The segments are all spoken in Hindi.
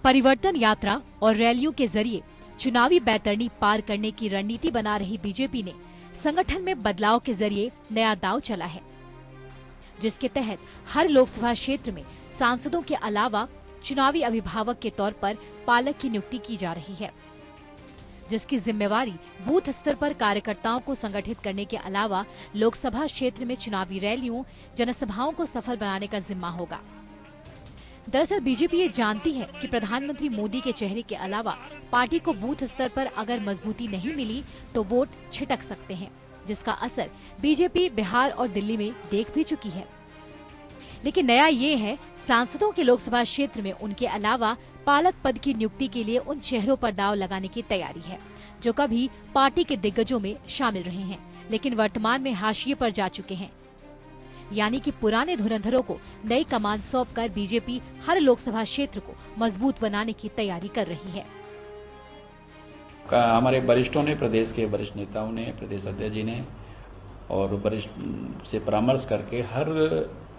परिवर्तन यात्रा और रैलियों के जरिए चुनावी बैतरणी पार करने की रणनीति बना रही बीजेपी ने संगठन में बदलाव के जरिए नया दांव चला है, जिसके तहत हर लोकसभा क्षेत्र में सांसदों के अलावा चुनावी अभिभावक के तौर पर पालक की नियुक्ति की जा रही है, जिसकी जिम्मेवारी बूथ स्तर पर कार्यकर्ताओं को संगठित करने के अलावा लोकसभा क्षेत्र में चुनावी रैलियों, जनसभाओं को सफल बनाने का जिम्मा होगा। दरअसल बीजेपी ये जानती है कि प्रधानमंत्री मोदी के चेहरे के अलावा पार्टी को बूथ स्तर पर अगर मजबूती नहीं मिली तो वोट छिटक सकते हैं, जिसका असर बीजेपी बिहार और दिल्ली में देख भी चुकी है। लेकिन नया ये है, सांसदों के लोकसभा क्षेत्र में उनके अलावा पालक पद की नियुक्ति के लिए उन चेहरों पर दांव लगाने की तैयारी है जो कभी पार्टी के दिग्गजों में शामिल रहे हैं, लेकिन वर्तमान में हाशिए पर जा चुके हैं। यानी कि पुराने धुरंधरों को नई कमान सौंपकर बीजेपी हर लोकसभा क्षेत्र को मजबूत बनाने की तैयारी कर रही है। हमारे वरिष्ठों ने, प्रदेश के वरिष्ठ नेताओं ने, प्रदेश अध्यक्ष जी ने और वरिष्ठ से परामर्श करके हर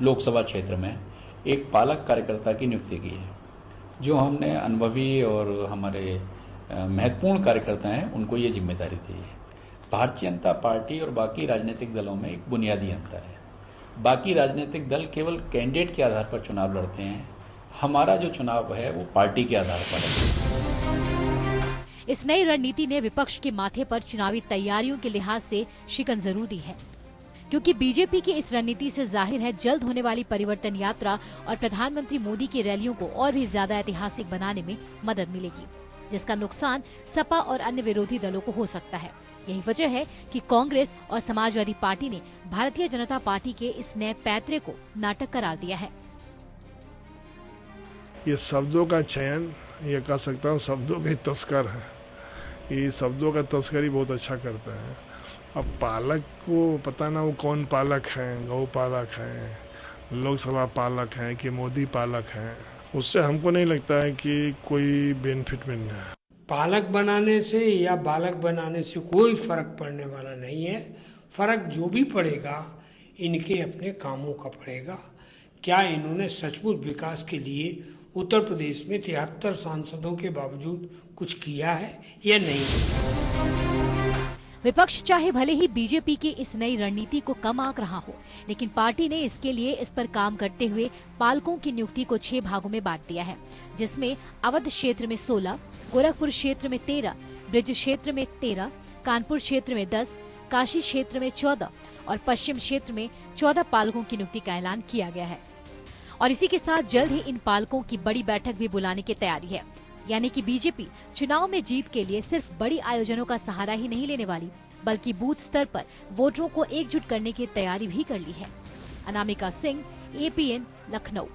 लोकसभा क्षेत्र में एक पालक कार्यकर्ता की नियुक्ति की है। जो हमने अनुभवी और हमारे महत्वपूर्ण कार्यकर्ता हैं, उनको ये जिम्मेदारी दी है। भारतीय जनता पार्टी और बाकी राजनीतिक दलों में एक बुनियादी अंतर है। बाकी राजनीतिक दल केवल कैंडिडेट के आधार पर चुनाव लड़ते हैं, हमारा जो चुनाव है वो पार्टी के आधार पर है। इस नई रणनीति ने विपक्ष के माथे पर चुनावी तैयारियों के लिहाज से शिकन जरूर दी है, क्योंकि बीजेपी की इस रणनीति से जाहिर है जल्द होने वाली परिवर्तन यात्रा और प्रधानमंत्री मोदी की रैलियों को और भी ज्यादा ऐतिहासिक बनाने में मदद मिलेगी, जिसका नुकसान सपा और अन्य विरोधी दलों को हो सकता है। यही वजह है कि कांग्रेस और समाजवादी पार्टी ने भारतीय जनता पार्टी के इस नए पैतरे को नाटक करार दिया है। ये शब्दों का चयन, ये कह सकता हूँ शब्दों के तस्कर है। ये शब्दों का तस्करी बहुत अच्छा करता है। अब पालक को पता ना वो कौन पालक है, गौ पालक है, लोकसभा पालक है कि मोदी पालक है, उससे हमको नहीं लगता है कि कोई बेनिफिट मिलना है। पालक बनाने से या बालक बनाने से कोई फर्क पड़ने वाला नहीं है। फर्क जो भी पड़ेगा इनके अपने कामों का पड़ेगा। क्या इन्होंने सचमुच विकास के लिए उत्तर प्रदेश में 73 सांसदों के बावजूद कुछ किया है या नहीं? विपक्ष चाहे भले ही बीजेपी की इस नई रणनीति को कम आंक रहा हो, लेकिन पार्टी ने इसके लिए इस पर काम करते हुए पालकों की नियुक्ति को 6 भागों में बांट दिया है, जिसमें अवध क्षेत्र में 16, गोरखपुर क्षेत्र में 13, ब्रज क्षेत्र में 13, कानपुर क्षेत्र में 10, काशी क्षेत्र में 14 और पश्चिम क्षेत्र में 14 पालकों की नियुक्ति का ऐलान किया गया है। और इसी के साथ जल्द ही इन पालकों की बड़ी बैठक भी बुलाने की तैयारी है। यानी कि बीजेपी चुनाव में जीत के लिए सिर्फ बड़ी आयोजनों का सहारा ही नहीं लेने वाली, बल्कि बूथ स्तर पर वोटरों को एकजुट करने की तैयारी भी कर ली है। अनामिका सिंह, APN, लखनऊ।